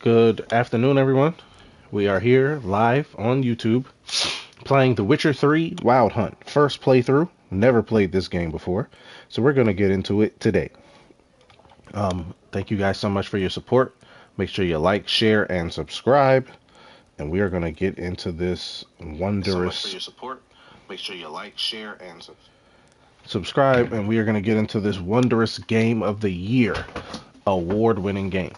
Good afternoon, everyone. We are here live on YouTube playing The Witcher 3 Wild Hunt. First playthrough. Never played this game before, so we're going to get into it today. Thank you guys so much for your support. Make sure you like, share, and subscribe. And we are going to get into this wondrous... So much for your support. Make sure you like, share, and subscribe. And we are going to get into this wondrous game of the year. Award-winning game.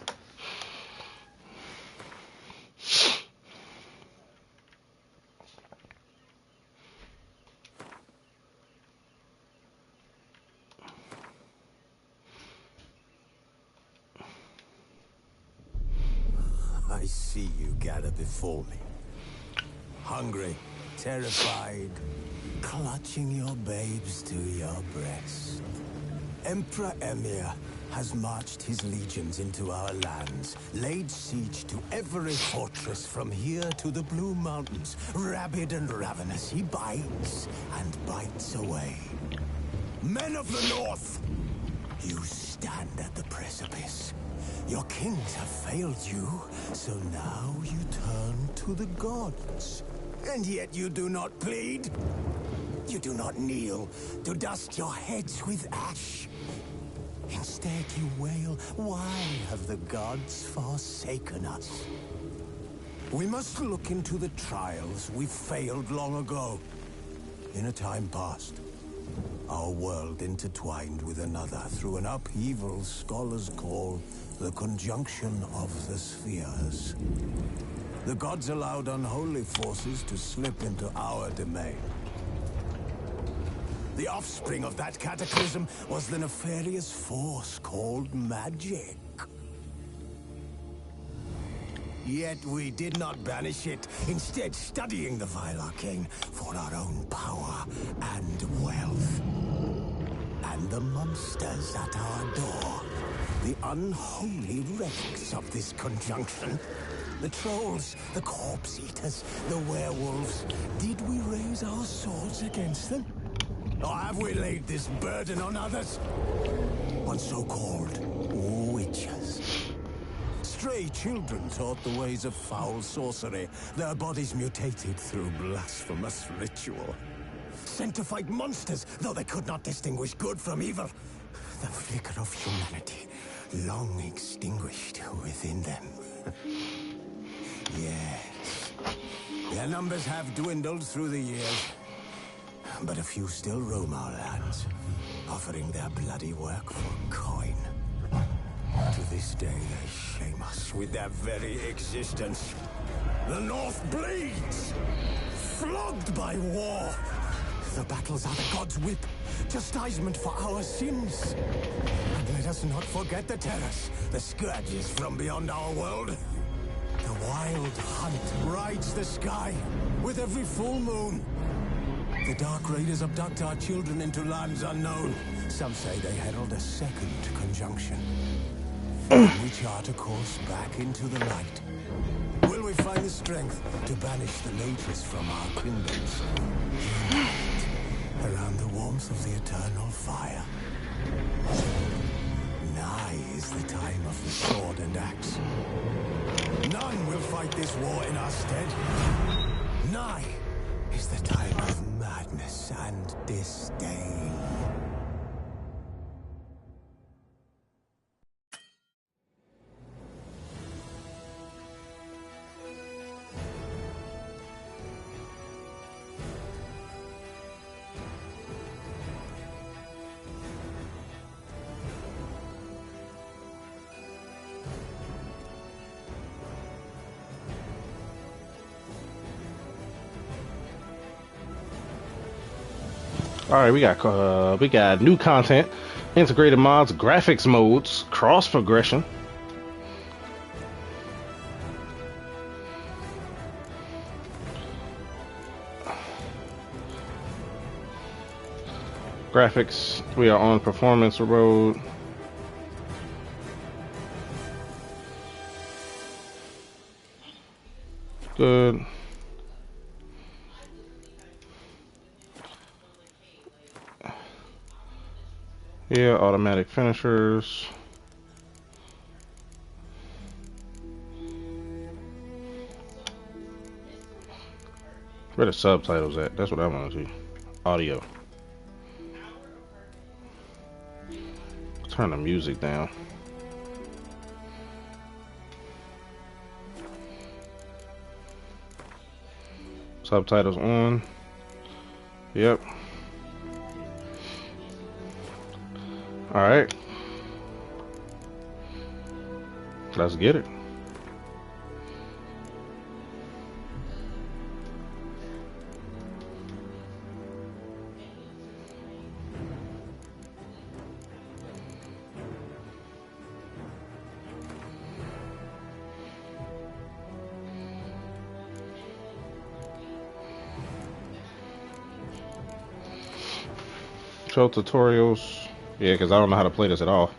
I see you gather before me. Hungry, terrified, clutching your babes to your breast. Emperor Emir has marched his legions into our lands, laid siege to every fortress from here to the Blue Mountains. Rabid and ravenous, he bites and bites away. Men of the North, you stand at the precipice. Your kings have failed you, so now you turn to the gods. And yet you do not plead. You do not kneel to dust your heads with ash. Instead you wail, why have the gods forsaken us? We must look into the trials we failed long ago. In a time past, our world intertwined with another through an upheaval scholars call the conjunction of the spheres. The gods allowed unholy forces to slip into our domain. The offspring of that cataclysm was the nefarious force called magic. Yet we did not banish it, instead studying the vile arcane for our own power and wealth. And the monsters at our door, the unholy relics of this conjunction. The trolls, the corpse eaters, the werewolves. Did we raise our swords against them? Or have we laid this burden on others? On so-called witches. Stray children taught the ways of foul sorcery, their bodies mutated through blasphemous ritual. Sent to fight monsters, though they could not distinguish good from evil. The flicker of humanity, long extinguished within them. Yes, their numbers have dwindled through the years, but a few still roam our lands, offering their bloody work for coin. To this day, they shame us with their very existence. The North bleeds, flogged by war. The battles are the gods' whip, chastisement for our sins. And let us not forget the terrors, the scourges from beyond our world. The wild hunt rides the sky with every full moon. The dark raiders abduct our children into lands unknown. Some say they herald a second conjunction. We chart a course back into the light. Will we find the strength to banish the mages from our kingdoms? Unite around the warmth of the eternal fire. Nigh is the time of the sword and axe. None will fight this war in our stead. Nigh is the time of madness and disdain. All right, we got new content, integrated mods, graphics modes, cross progression. Graphics, we are on performance mode. Good. Yeah, automatic finishers. Where the subtitles at? That's what I want to see. Audio. Turn the music down. Subtitles on. Yep. Alright. Let's get it. Show tutorials. Yeah, because I don't know how to play this at all.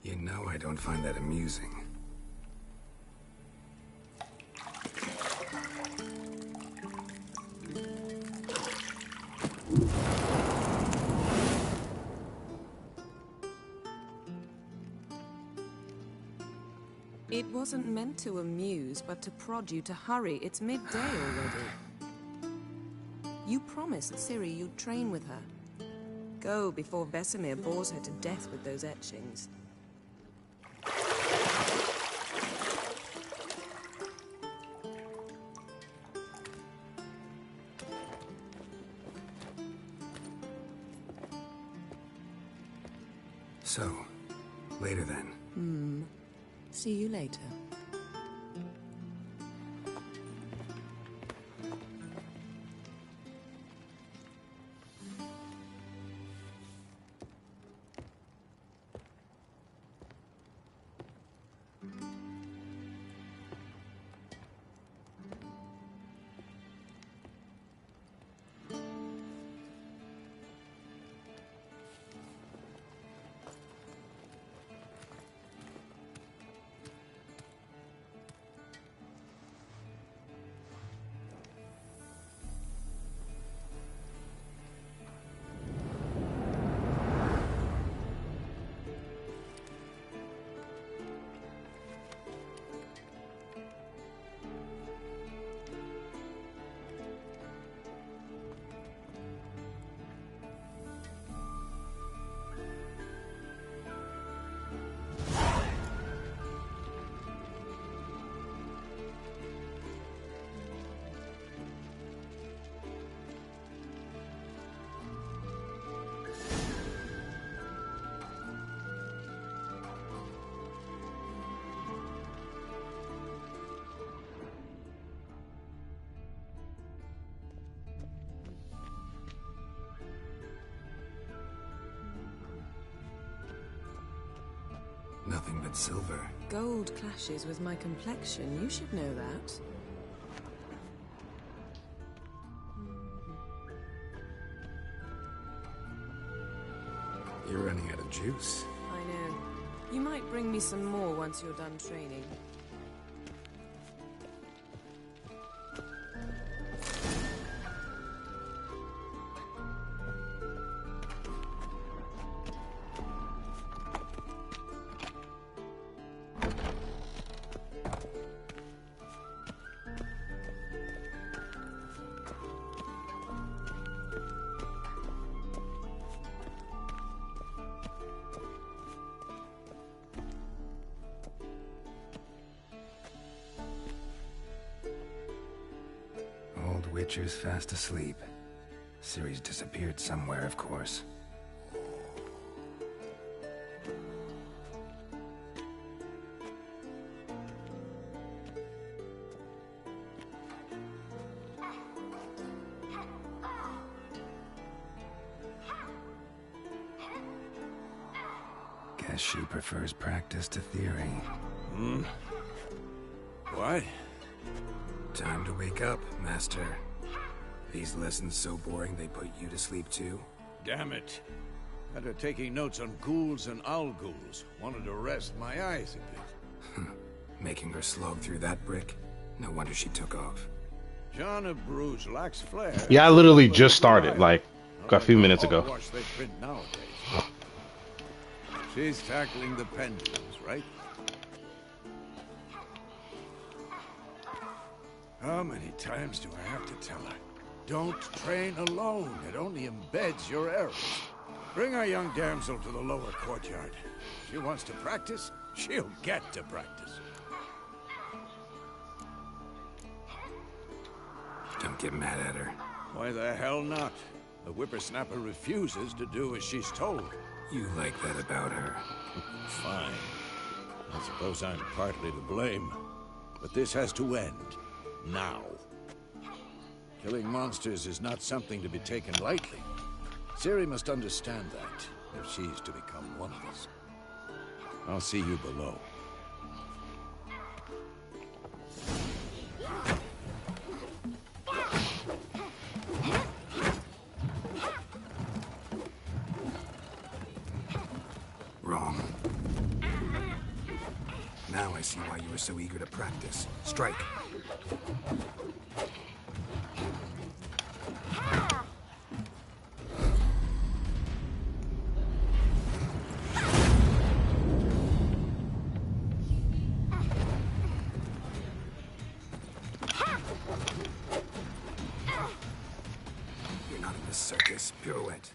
You know I don't find that amusing. It wasn't meant to amuse, but to prod you to hurry. It's midday already. You promised Ciri you'd train with her. Go before Vesemir bores her to death with those etchings. So, later then. See you later. Nothing but silver. Gold clashes with my complexion. You should know that. You're running out of juice. I know. You might bring me some more once you're done training. Old Witcher's fast asleep. Ciri's disappeared somewhere, of course. Guess she prefers practice to theory. What? Time to wake up, Master. These lessons so boring they put you to sleep too? Damn it. After taking notes on ghouls and owl ghouls, wanted to rest my eyes a bit. Making her slog through that brick? No wonder she took off. John of Bruges lacks flair. Yeah, I literally just started, like, a few minutes ago. Watch they print nowadays. She's tackling the pendulums, right? How many times do I have to tell her? Don't train alone. It only embeds your errors. Bring our young damsel to the lower courtyard. She wants to practice, she'll get to practice. Don't get mad at her. Why the hell not? The whippersnapper refuses to do as she's told. You like that about her. Fine. I suppose I'm partly to blame. But this has to end. Now. Killing monsters is not something to be taken lightly. Ciri must understand that, if she's to become one of us. I'll see you below. Wrong. Now I see why you were so eager to practice. Strike. Practice pirouette.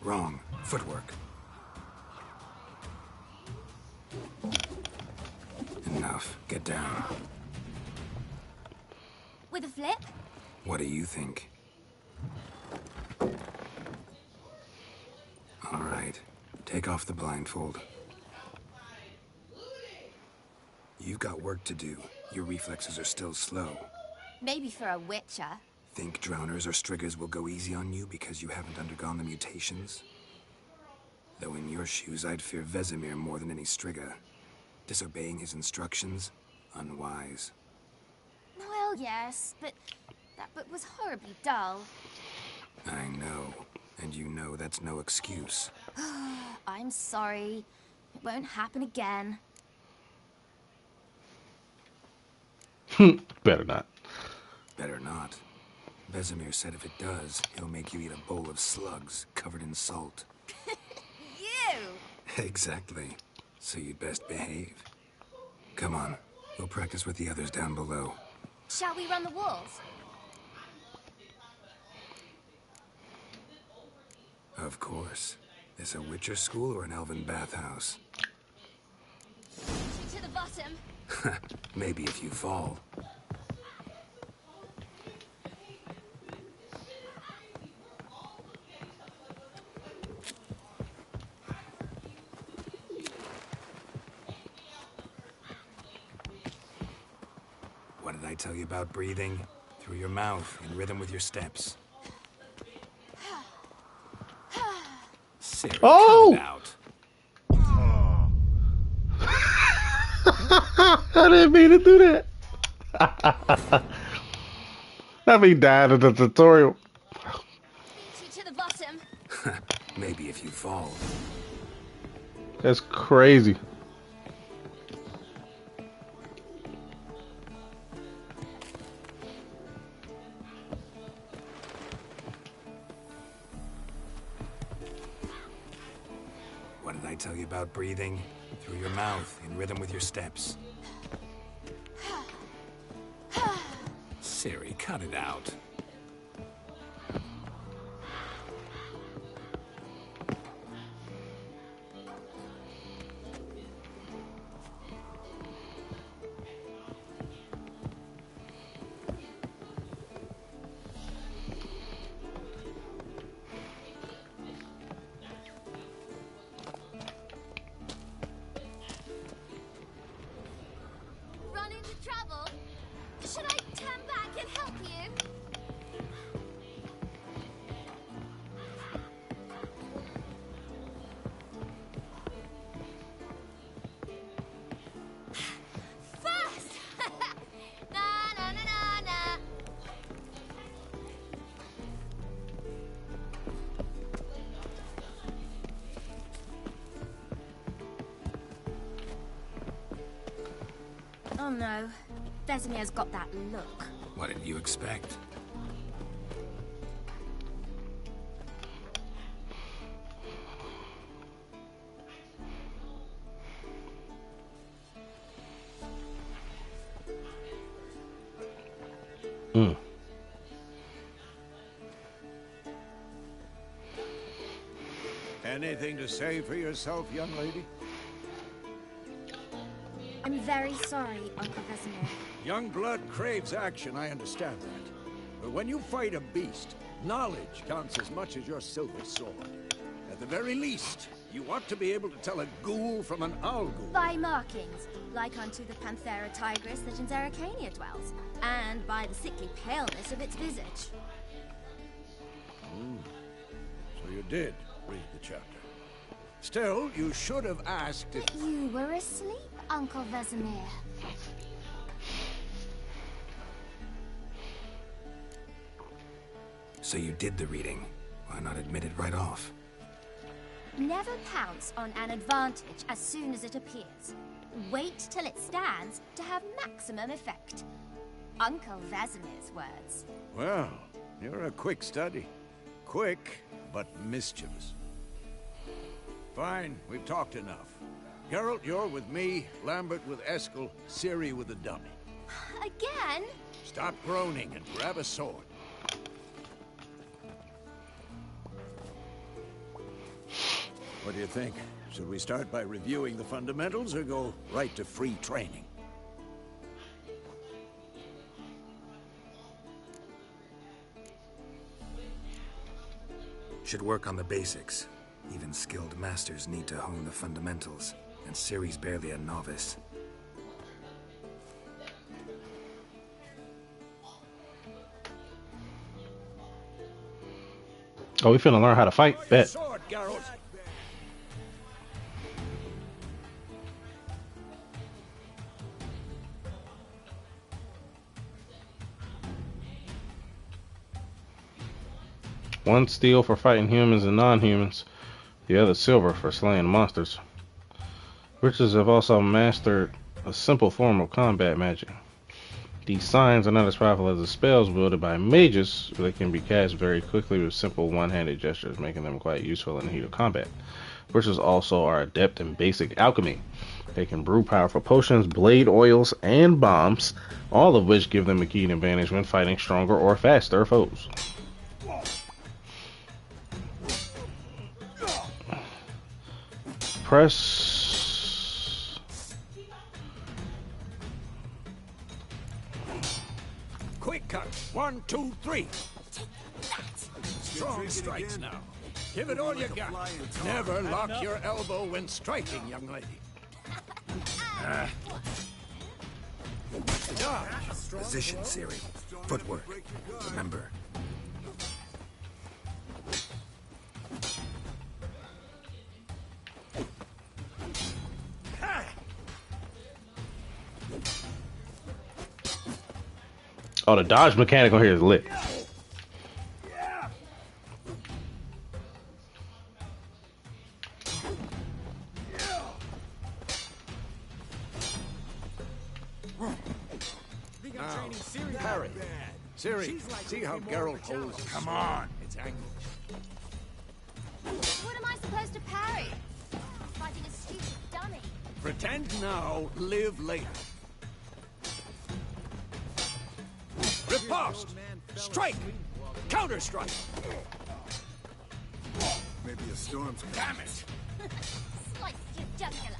Wrong. Footwork. Enough. Get down. With a flip? What do you think? All right. Take off the blindfold. You've got work to do. Your reflexes are still slow. Maybe for a witcher. Think drowners or striggers will go easy on you because you haven't undergone the mutations? Though in your shoes, I'd fear Vesemir more than any strigger. Disobeying his instructions? Unwise. Well, yes, but that book was horribly dull. I know. And you know that's no excuse. I'm sorry. It won't happen again. Better not. Better not. Vesemir said if it does, he'll make you eat a bowl of slugs covered in salt. You! Exactly. So you'd best behave. Come on. We'll practice with the others down below. Shall we run the walls? Of course. This a Witcher school or an elven bathhouse? To the bottom. Maybe if you fall. What did I tell you about breathing? Through your mouth, in rhythm with your steps. Siri, Oh! cut it out. I didn't mean to do that. That mean died in the tutorial. To the bottom. Maybe if you fall. That's crazy. What did I tell you about breathing? Through your mouth, in rhythm with your steps. Siri, cut it out. Run into trouble? Should I turn back and help you? Fast! Na na na na na. Oh no, Vesemir's got that look. What did you expect? Anything to say for yourself, young lady? I'm very sorry, Uncle Vesemir. Young blood craves action, I understand that. But when you fight a beast, knowledge counts as much as your silver sword. At the very least, you ought to be able to tell a ghoul from an owl ghoul. By markings, like unto the Panthera tigris that in Zerrikania dwells, and by the sickly paleness of its visage. So you did read the chapter. Still, you should have asked if... You were asleep, Uncle Vesemir. So you did the reading. Why not admit it right off? Never pounce on an advantage as soon as it appears. Wait till it stands to have maximum effect. Uncle Vesemir's words. Well, you're a quick study. Quick, but mischievous. Fine, we've talked enough. Geralt, you're with me, Lambert with Eskel, Ciri with the dummy. Again? Stop groaning and grab a sword. What do you think? Should we start by reviewing the fundamentals or go right to free training? Should work on the basics. Even skilled masters need to hone the fundamentals, and Ciri's barely a novice. Oh, we finna learn how to fight? Bet. Sword, Geralt. One steel for fighting humans and non-humans, the other silver for slaying monsters. Witches have also mastered a simple form of combat magic. These signs are not as powerful as the spells wielded by mages, but they can be cast very quickly with simple one-handed gestures, making them quite useful in the heat of combat. Witches also are adept in basic alchemy. They can brew powerful potions, blade oils, and bombs, all of which give them a keen advantage when fighting stronger or faster foes. Press. Quick cut. 1, 2, 3. Strong strikes now. Give it all you got. Never lock your elbow when striking, young lady. Dodge. Position, Ciri. Footwork. Remember. Oh, the dodge mechanic on here is lit. Now, parry. Ciri, see how Geralt holds. Come on. It's angled. What am I supposed to parry? I'm fighting a stupid dummy. Pretend now, live later. Riposte! Strike! Counter-strike! Maybe a storm's coming. Damn it! Slice your jugular.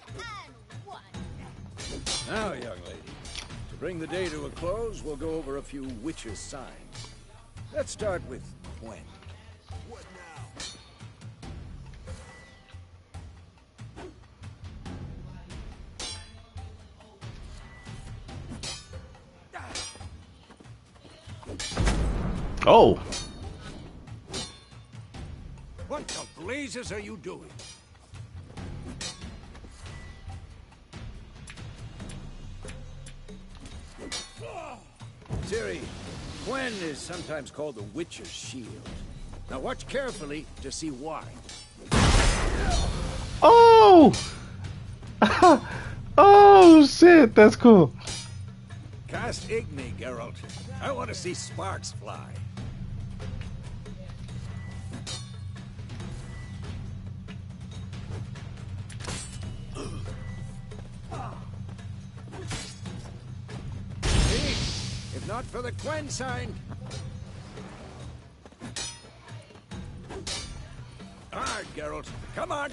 And one. Now, young lady, to bring the day to a close, we'll go over a few witches' signs. Let's start with Gwen. What now? Oh, What the blazes are you doing? Ciri, Gwen is sometimes called the Witcher's Shield. Now watch carefully to see why. oh, oh shit, that's cool. Cast Igni, Geralt. I want to see sparks fly. See? If not for the Gwen sign. Hard, Geralt. Come on.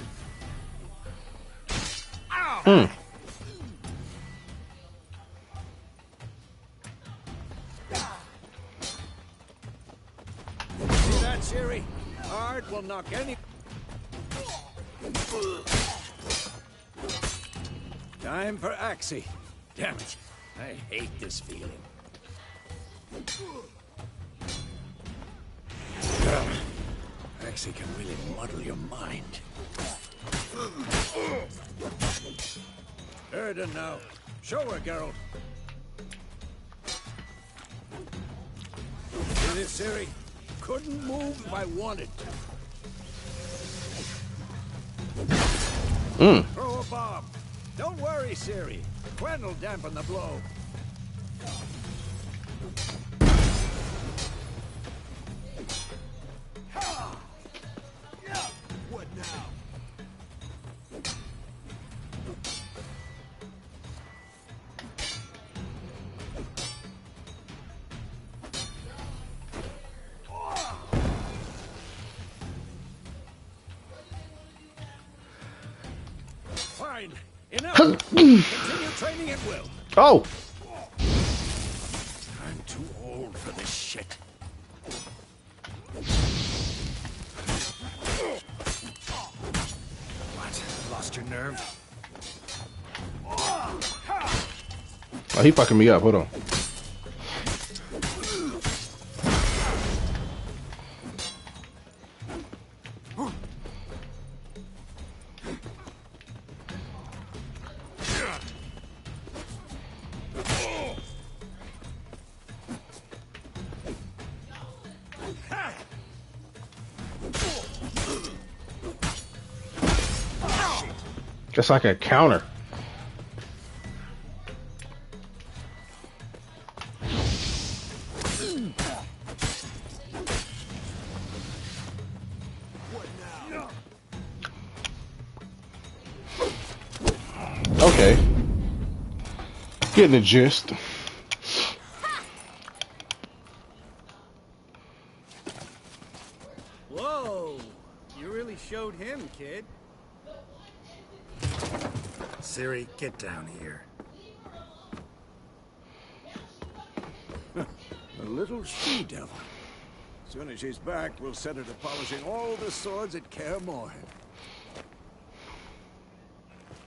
Ow! See that, Ciri? Hard will knock any... Time for Axie. Damn it. I hate this feeling. Axie can really muddle your mind. Erden now. Show her, Geralt. See this, Ciri? Couldn't move if I wanted to. Throw a bomb. Don't worry, Ciri. Gwen will dampen the blow. What now? Fine. Enough. Continue training at will. Oh! I'm too old for this shit. What? Lost your nerve? Oh, he fucking me up. Hold on. Just like a counter. Okay. Getting the gist. Whoa! You really showed him, kid. Siri, get down here. A little she-devil. As soon as she's back, we'll set her to polishing all the swords at Kaer Morhen.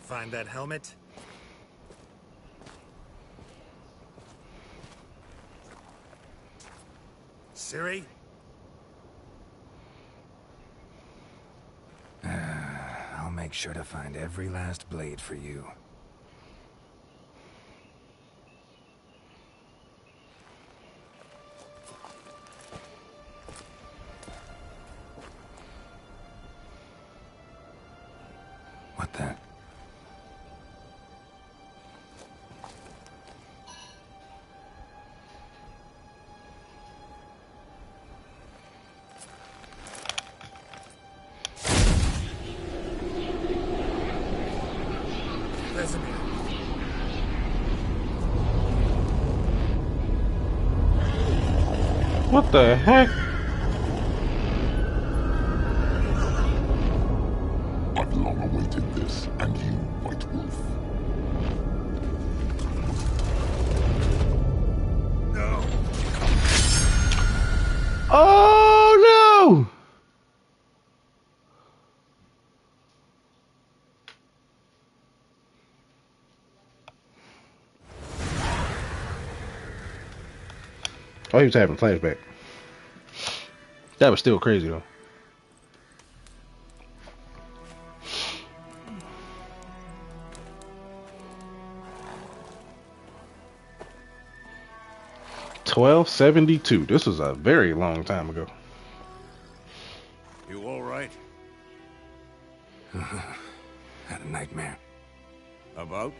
Find that helmet? Siri? I'll make sure to find every last blade for you. What the? What the heck? I've long awaited this, and you, White Wolf. No. Oh no! Oh, he was having flashback. That was still crazy though. $12.72. This was a very long time ago. You all right? Had a nightmare. About?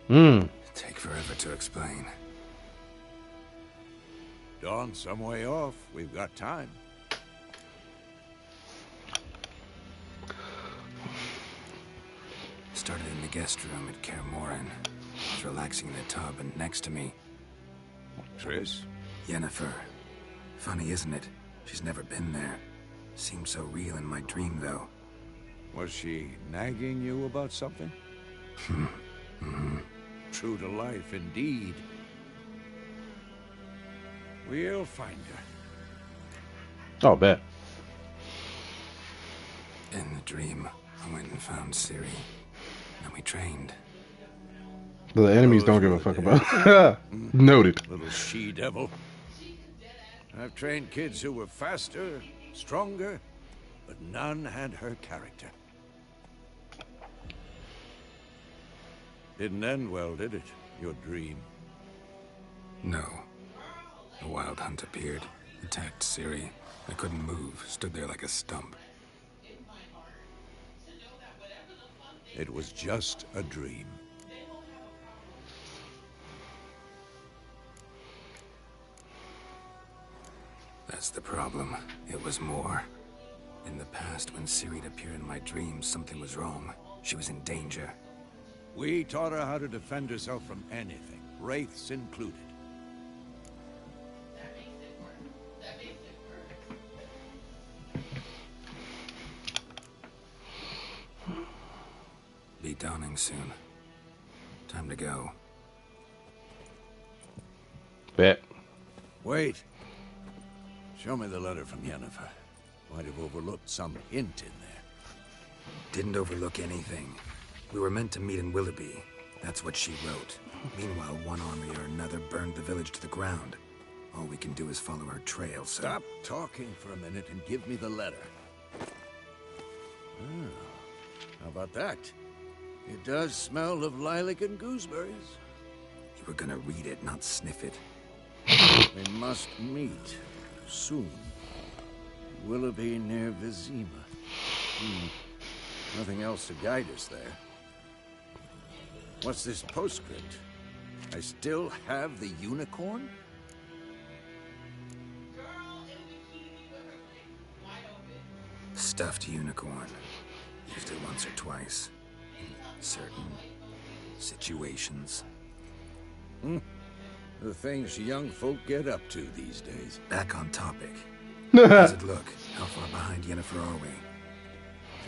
Take forever to explain. Dawn's some way off. We've got time. Started in the guest room at Kaer Morhen. Was relaxing in the tub, and next to me, Triss? Yennefer. Funny, isn't it? She's never been there. Seemed so real in my dream, though. Was she nagging you about something? True to life, indeed. We'll find her. Oh, bet. In the dream, I went and found Ciri. And we trained. The enemies don't give a fuck about. Noted. Little she-devil. I've trained kids who were faster, stronger, but none had her character. Didn't end well, did it? Your dream? No. A wild hunt appeared, attacked Ciri. I couldn't move, stood there like a stump. It was just a dream. That's the problem. It was more. In the past, when Ciri'd appear in my dreams, something was wrong. She was in danger. We taught her how to defend herself from anything, wraiths included. Be dawning soon. Time to go. Bet. Wait. Show me the letter from Yennefer. Might have overlooked some hint in there. Didn't overlook anything. We were meant to meet in Willoughby. That's what she wrote. Meanwhile, one army or another burned the village to the ground. All we can do is follow our trail, so... Stop talking for a minute and give me the letter. How about that? It does smell of lilac and gooseberries. You were gonna read it, not sniff it. We must meet soon. Willoughby near Vizima. Nothing else to guide us there. What's this postscript? I still have the unicorn? Stuffed unicorn. Used it once or twice. In certain situations. The things young folk get up to these days. Back on topic. How does it look? How far behind Yennefer are we?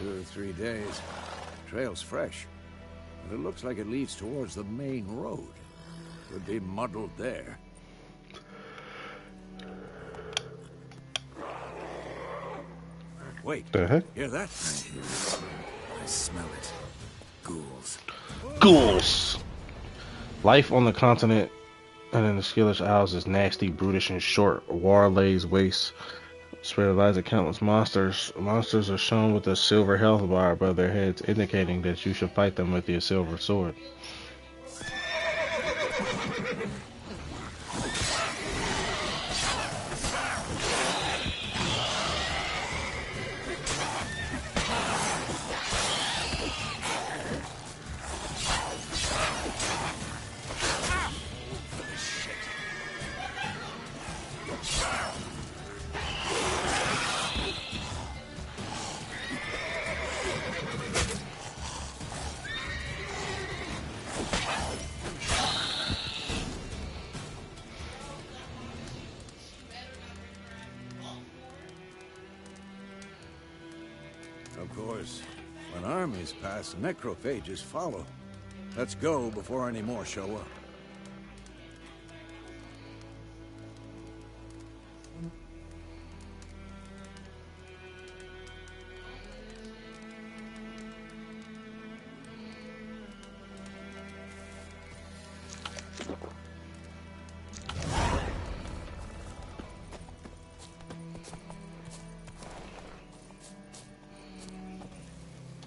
2 or 3 days. Trail's fresh. But it looks like it leads towards the main road. Could be muddled there. Wait. The heck? Hear that? I hear it. I smell it. Ghouls. Ghouls. Life on the continent and in the Skillish Isles is nasty, brutish, and short. War lays waste. Spirit lies of countless monsters. Monsters are shown with a silver health bar above their heads, indicating that you should fight them with your silver sword. Of course, when armies pass, necrophages follow. Let's go before any more show up.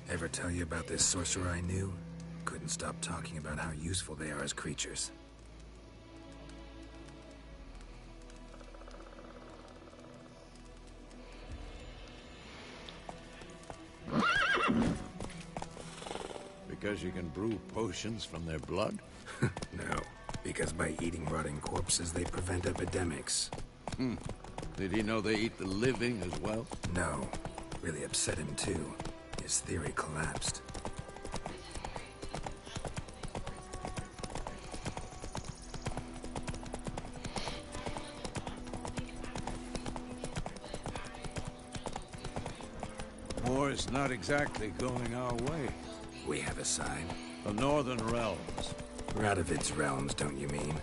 Ever tell you about this sorcerer I knew? Couldn't stop talking about how useful they are as creatures. Because you can brew potions from their blood? No, because by eating rotting corpses, they prevent epidemics. Did he know they eat the living as well? No, really upset him too. His theory collapsed. War's not exactly going our way. We have a side. The Northern Realms. Radovid's realms, don't you mean?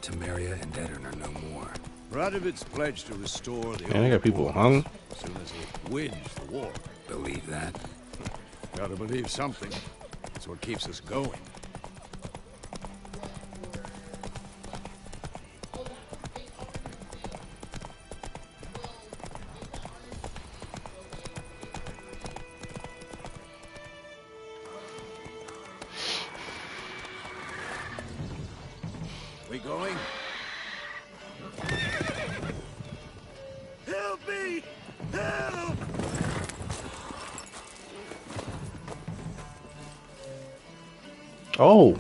Temeria and Edirn are no more. Radovid's pledged to restore the Man, I got people hung. as soon as he wins the war. Believe that? Gotta believe something. That's what keeps us going. We going? Help me! Help! Oh.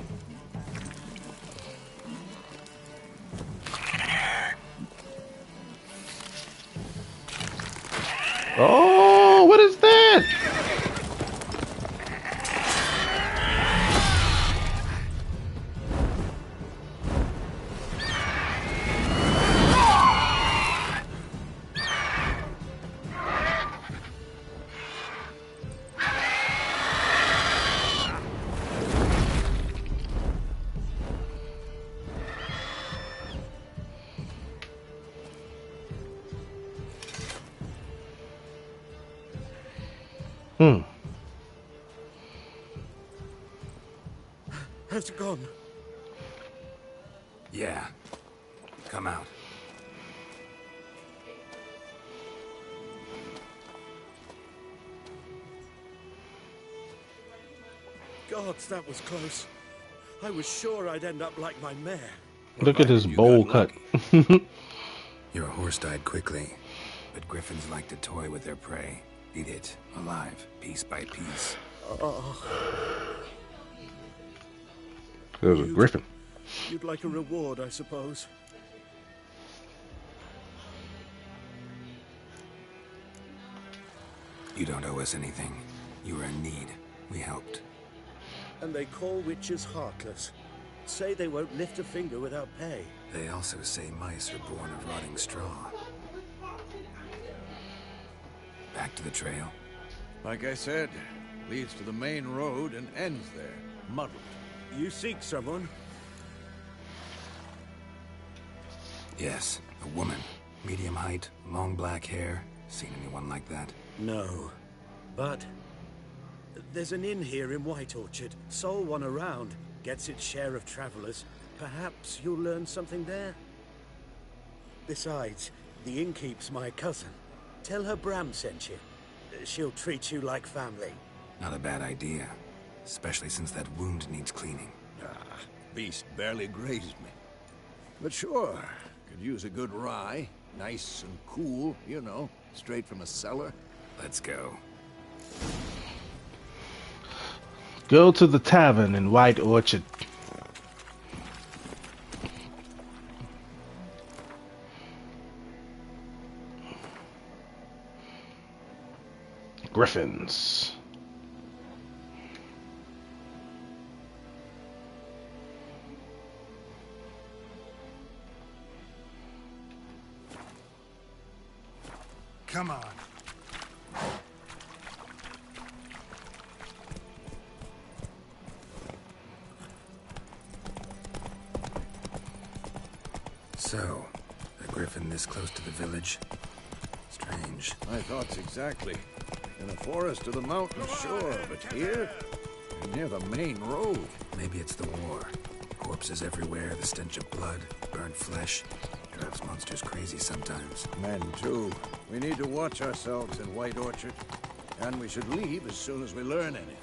Oh, what is that? Hmm. Has it gone? Yeah. Come out. Gods, that was close. I was sure I'd end up like my mare. Look at his Provided you bowl got cut. lucky. Your horse died quickly, but griffins like to toy with their prey. Eat it alive, piece by piece. It was a griffin. You'd like a reward, I suppose. You don't owe us anything. You were in need. We helped. And they call witches heartless. Say they won't lift a finger without pay. They also say mice are born of rotting straw. Back to the trail. Like I said, leads to the main road and ends there, muddled. You seek someone? Yes, a woman. Medium height, long black hair. Seen anyone like that? No. But there's an inn here in White Orchard. Sole one around. Gets its share of travelers. Perhaps you'll learn something there. Besides, the innkeep's my cousin. Tell her Bram sent you. She'll treat you like family. Not a bad idea. Especially since that wound needs cleaning. Beast barely grazed me. But sure, could use a good rye. Nice and cool, you know, straight from a cellar. Let's go. Go to the tavern in White Orchard. Griffins. Come on. So, a griffin this close to the village? Strange. My thoughts exactly. In the forest or the mountain, sure, but here? Near the main road. Maybe it's the war. Corpses everywhere, the stench of blood, burnt flesh. Drives monsters crazy sometimes. Men, too. We need to watch ourselves in White Orchard. And we should leave as soon as we learn anything.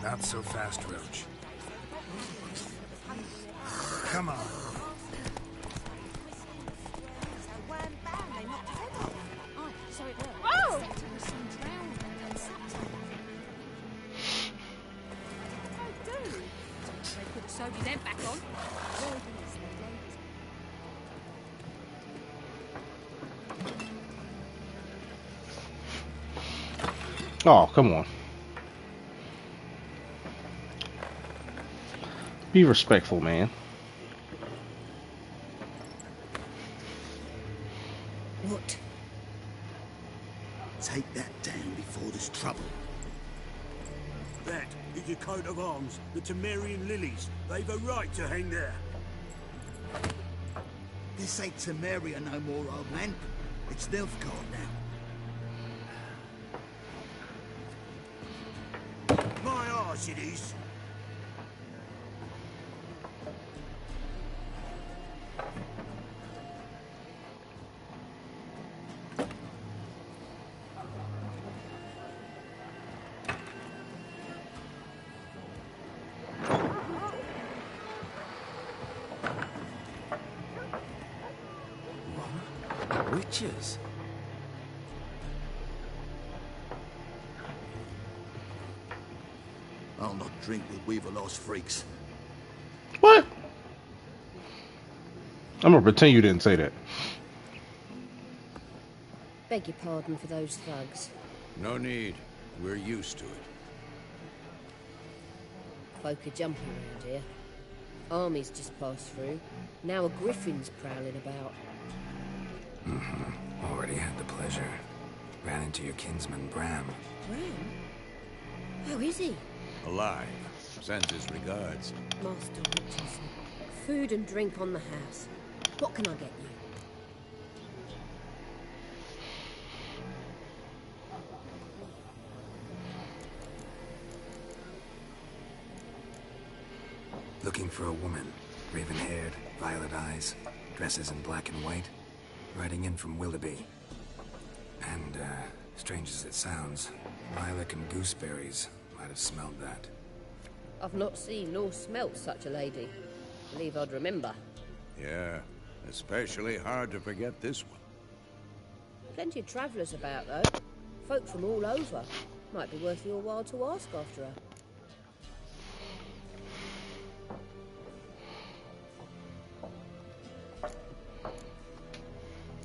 Not so fast, Roach. Come on. Oh, come on. Be respectful, man. What? Take that down before there's trouble. That is your coat of arms, the Temerian lilies. They've a right to hang there. This ain't Temeria no more, old man. It's Nilfgaard now. My arse it is. Witches? I'll not drink with Weaver-lost freaks. What? I'm gonna pretend you didn't say that. Beg your pardon for those thugs. No need. We're used to it. Folk are jumping around here. Armies just passed through. Now a griffin's prowling about. Already had the pleasure. Ran into your kinsman, Bram. Bram? How is he? Alive. Sends his regards. Master Richardson. Food and drink on the house. What can I get you? Looking for a woman. Raven-haired, violet eyes, dresses in black and white. Riding in from Willoughby. And, strange as it sounds, lilac and gooseberries might have smelled that. I've not seen nor smelt such a lady. Believe I'd remember. Yeah, especially hard to forget this one. Plenty of travellers about, though. Folk from all over. Might be worth your while to ask after her.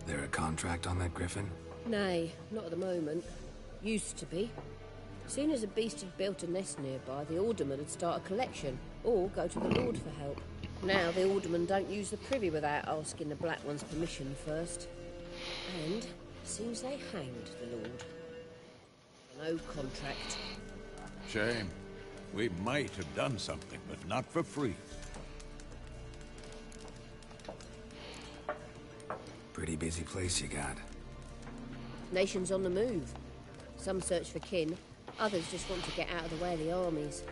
There a contract on that griffin? Nay, not at the moment. Used to be. Soon as a beast had built a nest nearby, the alderman would start a collection, or go to the Lord for help. Now the aldermen don't use the privy without asking the Black One's permission first. And seems they hanged the Lord. No contract. Shame. We might have done something, but not for free. Pretty busy place you got. Nations on the move. Some search for kin, others just want to get out of the way of the armies.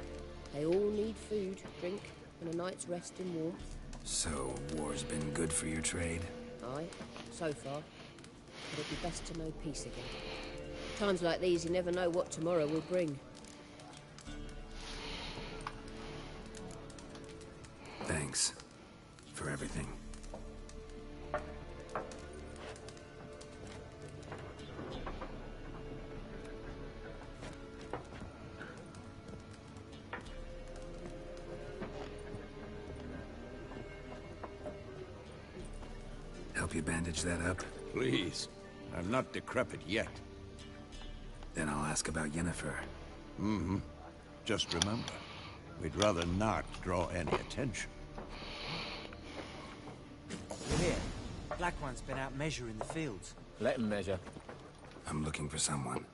They all need food, drink, and a night's rest in warmth. So, war's been good for your trade? Aye, so far. But it'd be best to know peace again. Times like these, you never know what tomorrow will bring. Thanks. For everything. Help you bandage that up? Please. I'm not decrepit yet. Then I'll ask about Yennefer. Mm-hmm. Just remember, we'd rather not draw any attention. You're here. Black One's been out measuring the fields. Let him measure. I'm looking for someone.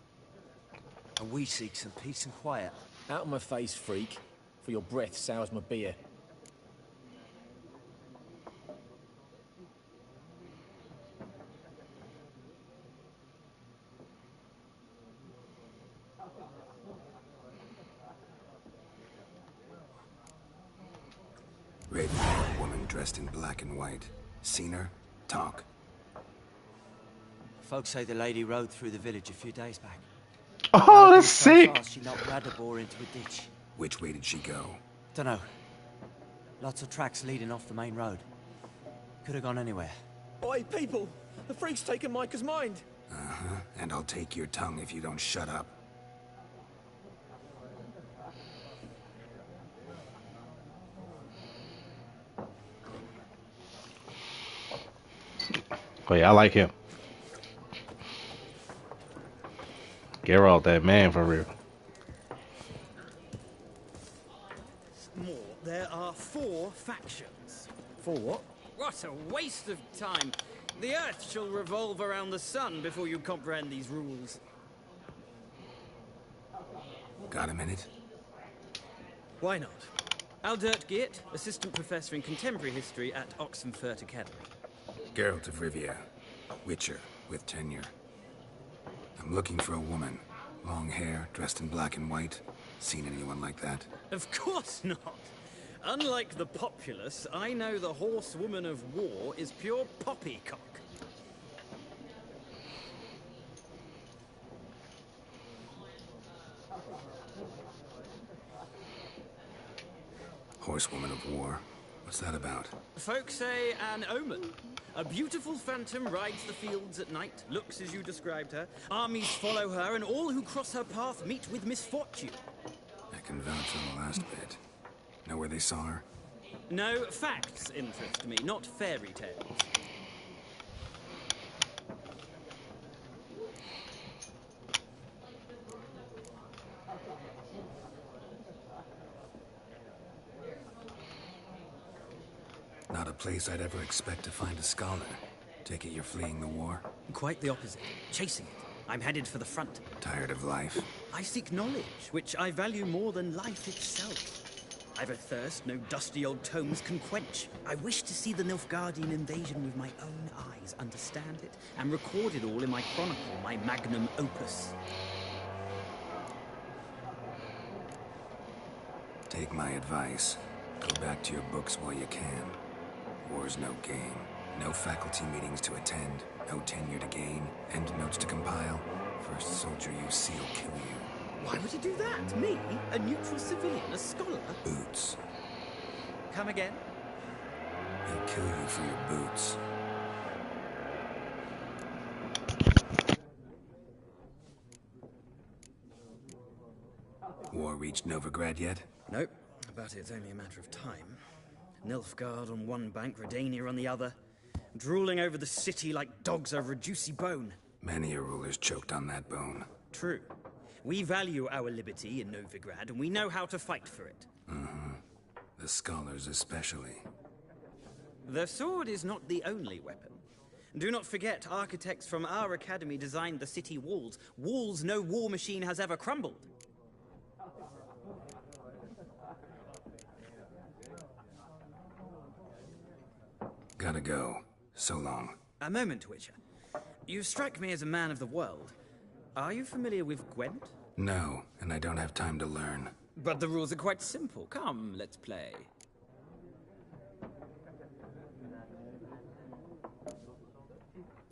And we seek some peace and quiet. Out of my face, freak. For your breath sours my beer. Raven-haired woman dressed in black and white. Seen her? Talk. Folks say the lady rode through the village a few days back. Oh, that's sick. Fast, she knocked Radabor into a ditch. Which way did she go? Dunno. Lots of tracks leading off the main road. Could have gone anywhere. Oi, people! The freak's taken Micah's mind! Uh-huh. And I'll take your tongue if you don't shut up. Oh yeah, I like him. Geralt, that man for real. More, there are 4 factions. 4 what? What a waste of time. The Earth shall revolve around the sun before you comprehend these rules. Got a minute? Why not? Aldert Geert, Assistant Professor in Contemporary History at Oxenfurt Academy. Geralt of Rivia. Witcher, with tenure. I'm looking for a woman. Long hair, dressed in black and white. Seen anyone like that? Of course not. Unlike the populace, I know the horsewoman of war is pure poppycock. Horsewoman of war. What's that about? Folks say an omen. A beautiful phantom rides the fields at night, looks as you described her. Armies follow her, and all who cross her path meet with misfortune. I can vouch on the last bit. Know where they saw her? No, facts interest me, not fairy tales. place I'd ever expect to find a scholar. Take it you're fleeing the war? Quite the opposite. Chasing it. I'm headed for the front. Tired of life? I seek knowledge, which I value more than life itself. I've a thirst no dusty old tomes can quench. I wish to see the Nilfgaardian invasion with my own eyes, understand it, and record it all in my chronicle, my magnum opus. Take my advice. Go back to your books while you can. War's no game. No faculty meetings to attend. No tenure to gain. Endnotes to compile. First soldier you see will kill you. Why would he do that? Me? A neutral civilian? A scholar? Boots. Come again? He'll kill you for your boots. War reached Novigrad yet? Nope, but it's only a matter of time. Nilfgaard on one bank, Redania on the other, drooling over the city like dogs over a juicy bone. Many a ruler's choked on that bone. True. We value our liberty in Novigrad, and we know how to fight for it. Mm-hmm. The scholars especially. The sword is not the only weapon. Do not forget, architects from our academy designed the city walls. Walls no war machine has ever crumbled. Gotta go. So long. A moment, Witcher. You strike me as a man of the world. Are you familiar with Gwent? No, and I don't have time to learn. But the rules are quite simple. Come, let's play.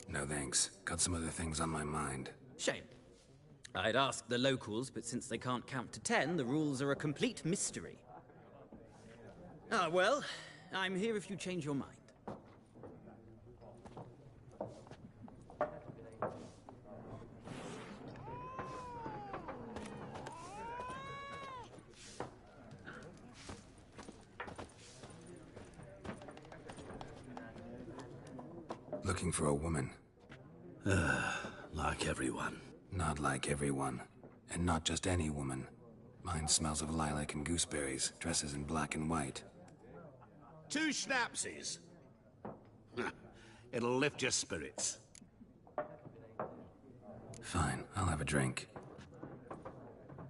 No thanks. Got some other things on my mind. Shame. I'd ask the locals, but since they can't count to 10, the rules are a complete mystery. Ah, well, I'm here if you change your mind. Looking for a woman. Like everyone. Not like everyone. And not just any woman. Mine smells of lilac and gooseberries, dresses in black and white. 2 schnapsies. It'll lift your spirits. Fine, I'll have a drink.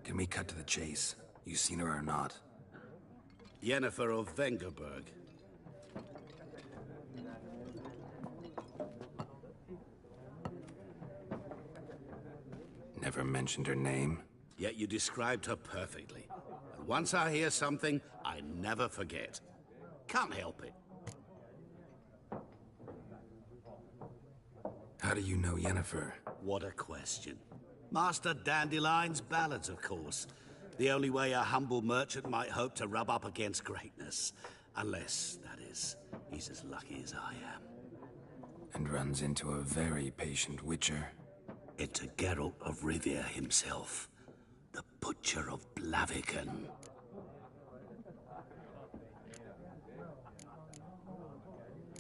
Can we cut to the chase? You seen her or not? Yennefer of Vengerberg. Never mentioned her name. Yet you described her perfectly. And once I hear something, I never forget. Can't help it. How do you know Yennefer? What a question. Master Dandelion's ballads, of course. The only way a humble merchant might hope to rub up against greatness. Unless, that is, he's as lucky as I am. And runs into a very patient witcher. Into Geralt of Rivia himself. The Butcher of Blaviken.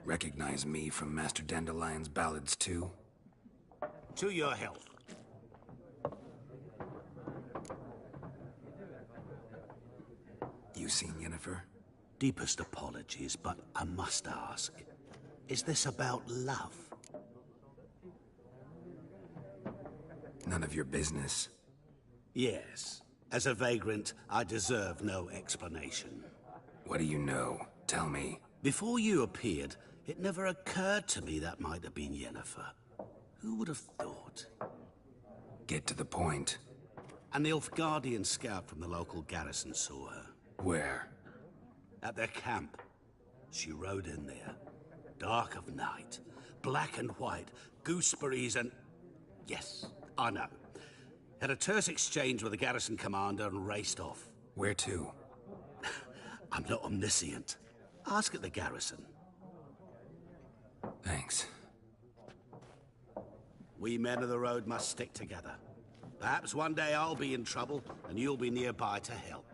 Recognize me from Master Dandelion's ballads, too? To your health. You seen Yennefer? Deepest apologies, but I must ask. Is this about love? None of your business. Yes. As a vagrant, I deserve no explanation. What do you know? Tell me. Before you appeared, it never occurred to me that might have been Yennefer. Who would have thought? Get to the point. An Nilfgaardian scout from the local garrison saw her. Where? At their camp. She rode in there. Dark of night. Black and white. Gooseberries and... Yes, I know. Had a terse exchange with the garrison commander and raced off. Where to? I'm not omniscient. Ask at the garrison. Thanks. We men of the road must stick together. Perhaps one day I'll be in trouble, and you'll be nearby to help.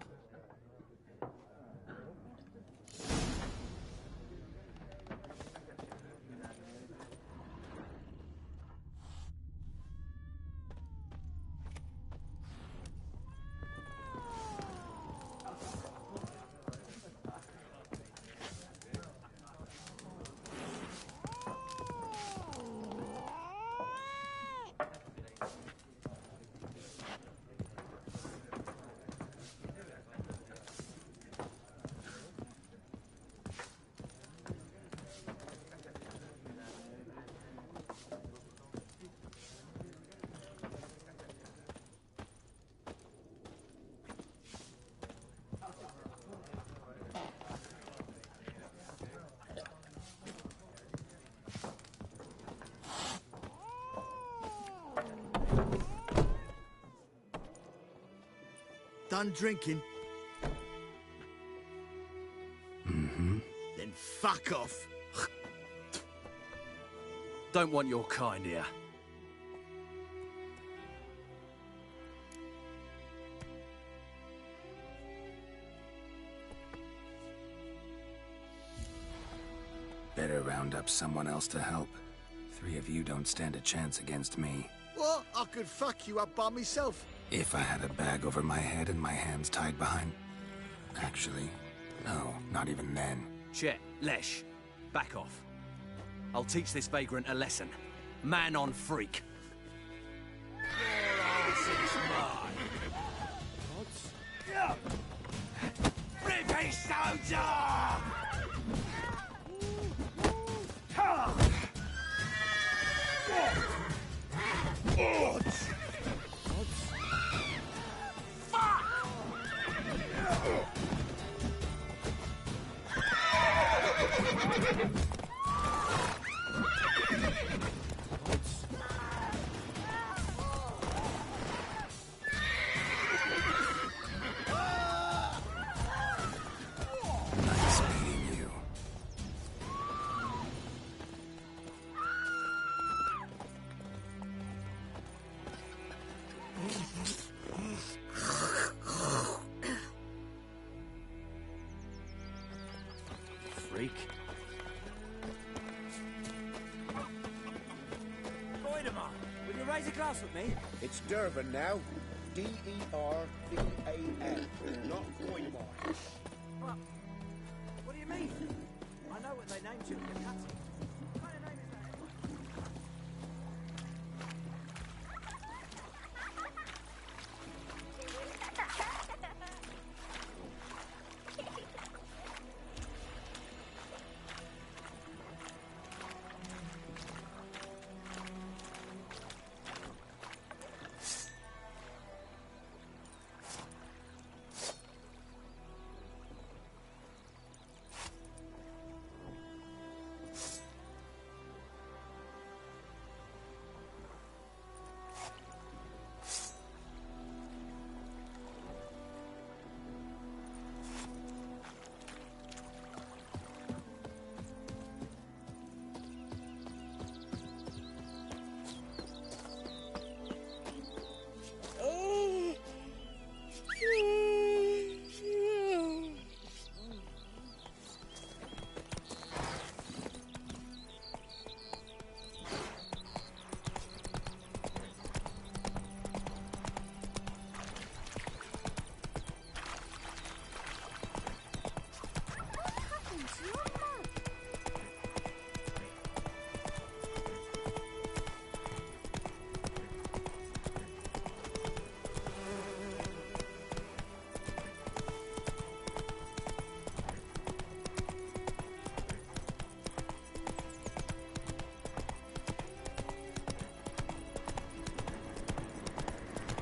Done drinking? Mm-hmm. Then fuck off. Don't want your kind here. Better round up someone else to help. 3 of you don't stand a chance against me. What? I could fuck you up by myself. If I had a bag over my head and my hands tied behind... Actually, no, not even then. Chet, Lesh, back off. I'll teach this vagrant a lesson. Man on freak. Rippy soldier! Nice meeting you. Freak. Voidemar, will you raise a glass with me? It's Durban now. D-E-R-V-A-N, not Voidemar. What? What do you mean? I know what they named you in the cutting. What kind of name is that anyway?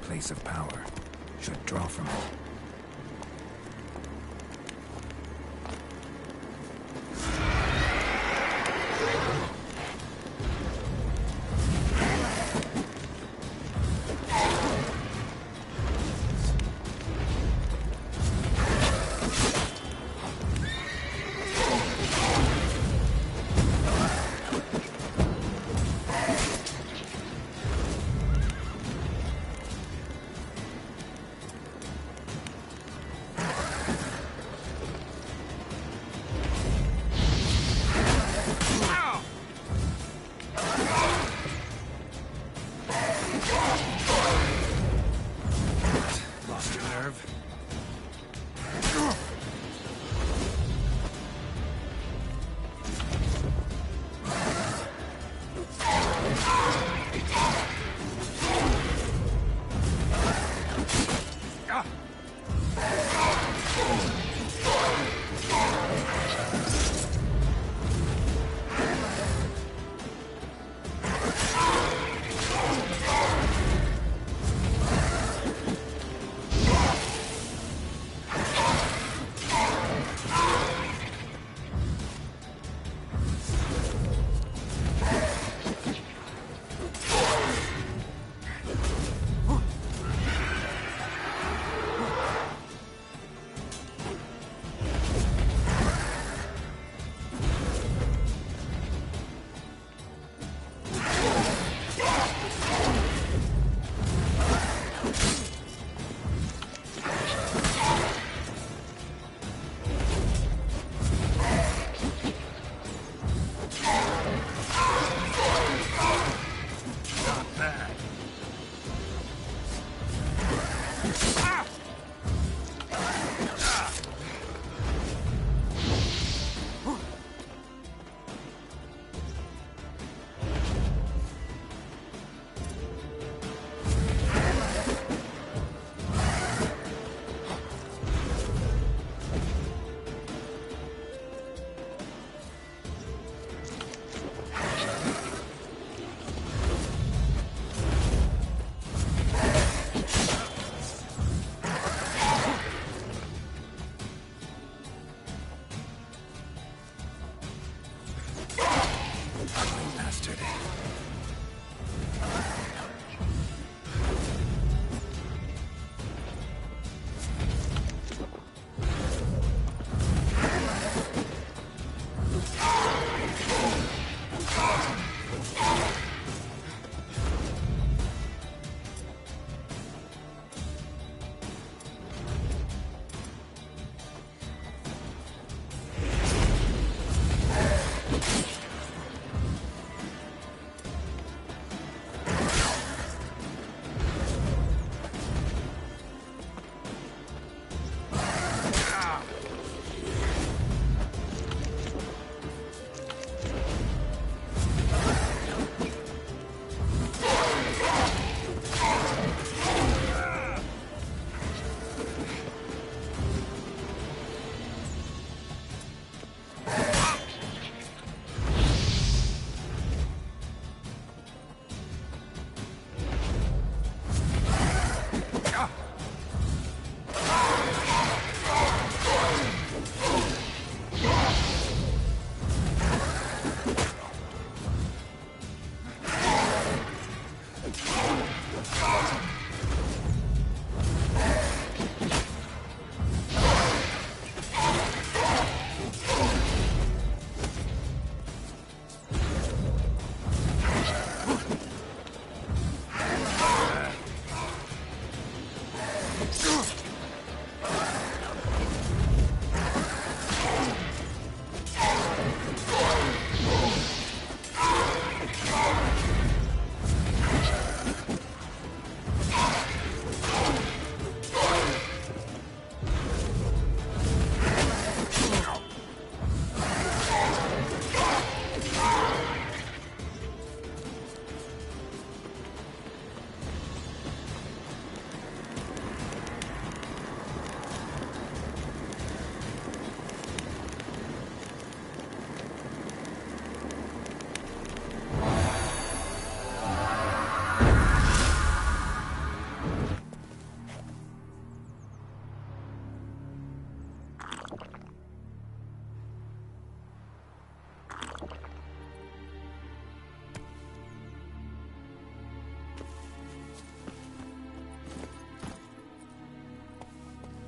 Place of power. Should draw from it.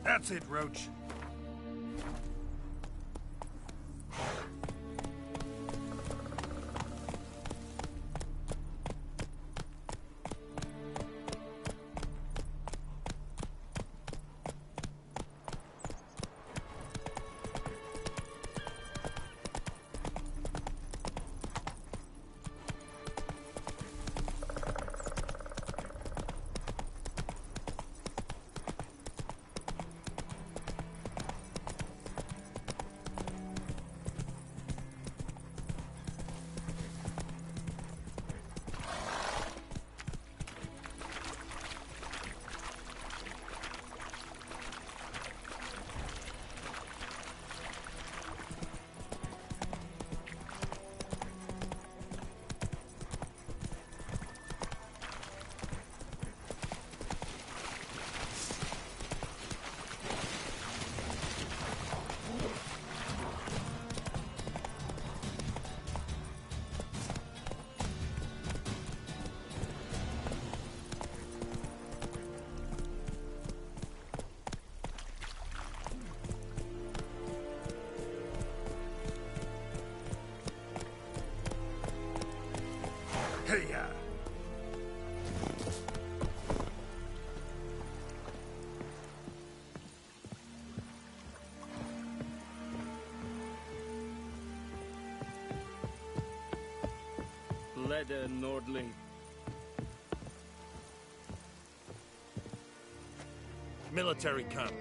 That's it, Roach. Hey-ya! Leather, Nordling. Military camp.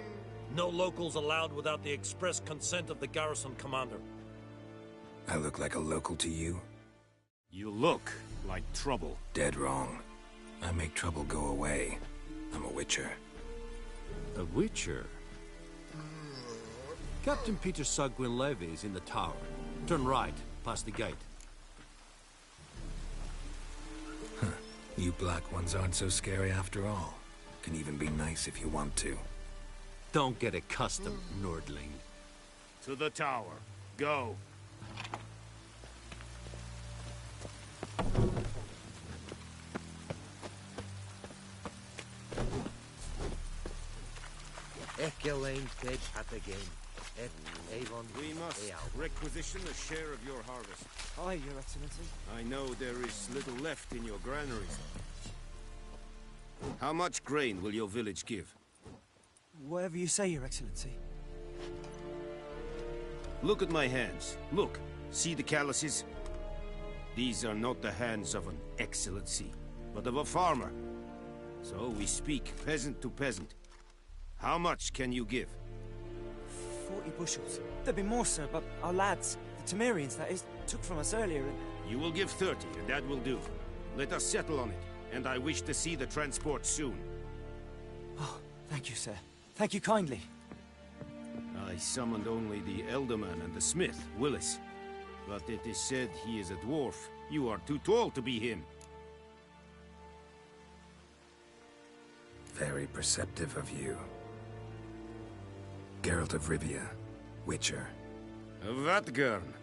No locals allowed without the express consent of the garrison commander. I look like a local to you? You look like trouble. Dead wrong. I make trouble go away. I'm a witcher. A witcher? Captain Peter Sagwin Levy is in the tower. Turn right, past the gate. Huh. You black ones aren't so scary after all. Can even be nice if you want to. Don't get accustomed, Nordling. To the tower. Go. We must requisition a share of your harvest. Aye, Your Excellency. I know there is little left in your granaries. How much grain will your village give? Whatever you say, Your Excellency. Look at my hands. Look. See the calluses? These are not the hands of an excellency, but of a farmer. So we speak peasant to peasant. How much can you give? 40 bushels. There'd be more, sir, but our lads, the Temerians, that is, took from us earlier and... You will give 30, and that will do. Let us settle on it, and I wish to see the transport soon. Oh, thank you, sir. Thank you kindly. I summoned only the Elderman and the smith, Willis. But it is said he is a dwarf. You are too tall to be him. Very perceptive of you. Geralt of Rivia, Witcher. Vatgern.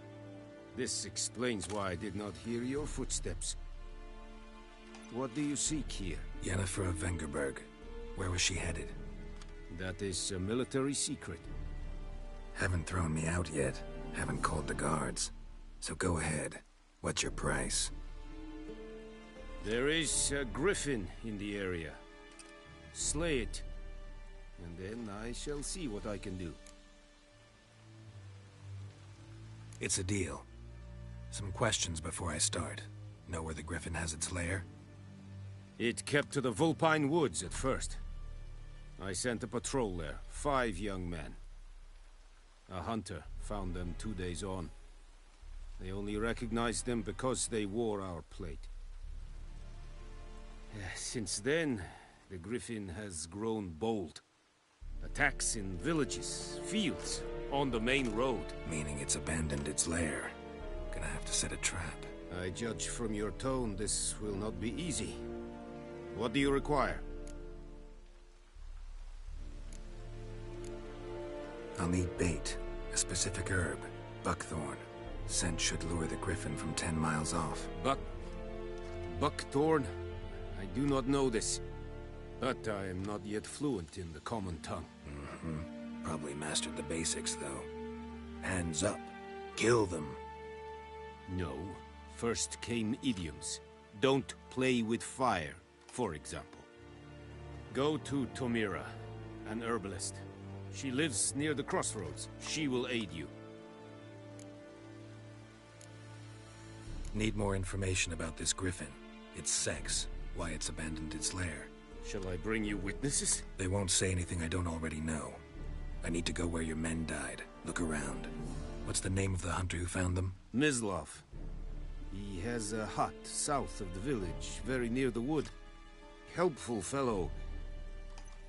This explains why I did not hear your footsteps. What do you seek here? Yennefer of Vengerberg. Where was she headed? That is a military secret. Haven't thrown me out yet. Haven't called the guards. So go ahead. What's your price? There is a griffin in the area. Slay it. And then I shall see what I can do. It's a deal. Some questions before I start. Know where the griffin has its lair? It kept to the Vulpine Woods at first. I sent a patrol there, 5 young men. A hunter found them 2 days on. They only recognized them because they wore our plate. Since then, the griffin has grown bold. Attacks in villages, fields, on the main road. Meaning it's abandoned its lair. Gonna have to set a trap. I judge from your tone this will not be easy. What do you require? I'll need bait. A specific herb. Buckthorn. Scent should lure the griffin from 10 miles off. Buckthorn? I do not know this. But I am not yet fluent in the common tongue. Probably mastered the basics, though. Hands up. Kill them. No. First came idioms. Don't play with fire, for example. Go to Tomira, an herbalist. She lives near the crossroads. She will aid you. Need more information about this griffin. Its sex, why it's abandoned its lair. Shall I bring you witnesses? They won't say anything I don't already know. I need to go where your men died. Look around. What's the name of the hunter who found them? Mislav. He has a hut south of the village, very near the wood. Helpful fellow.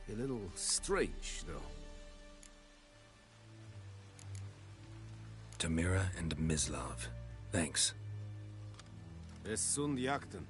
A little strange, though. Tamira and Mislav. Thanks. Es sunt jakten.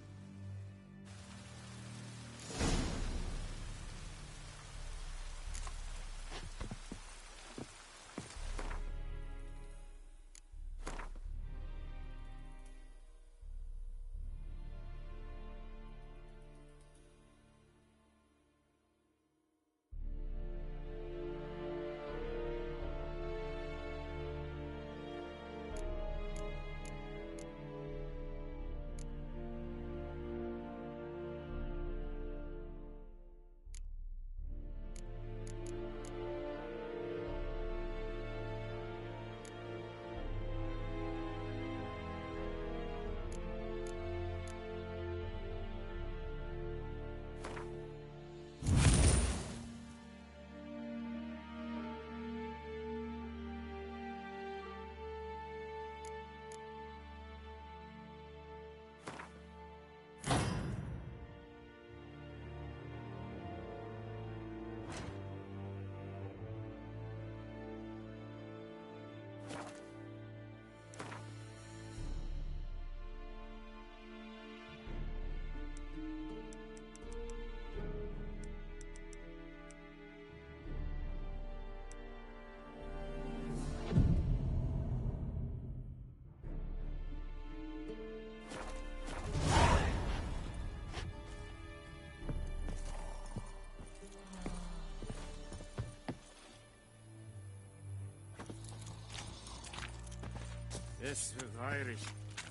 Es Irish.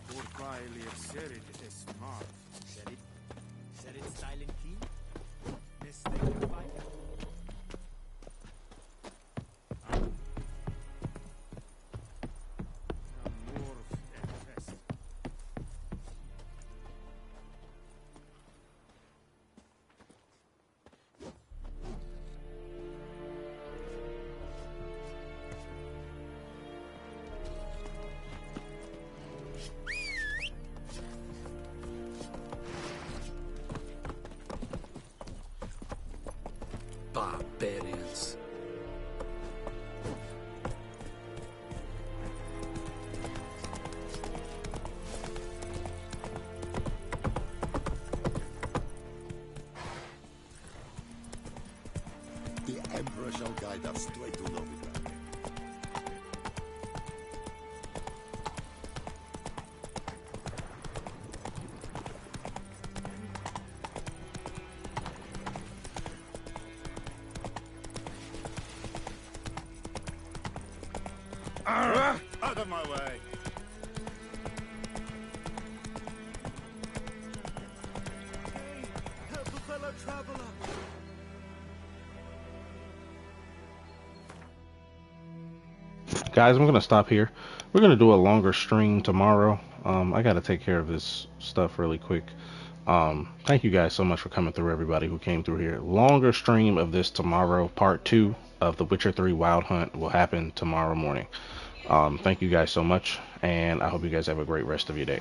Urquile Serid es Marv. Serid Silent Key? Miss Thinking Fighter? Barbarians. The Emperor shall guide us straight to Novigrad. Out of my way! Hey, help a fellow traveler! Guys, I'm gonna stop here. We're gonna do a longer stream tomorrow. I gotta take care of this stuff really quick. Thank you guys so much for coming through, everybody who came through here. Longer stream of this tomorrow. Part 2 of the Witcher 3 Wild Hunt will happen tomorrow morning. Thank you guys so much, and I hope you guys have a great rest of your day.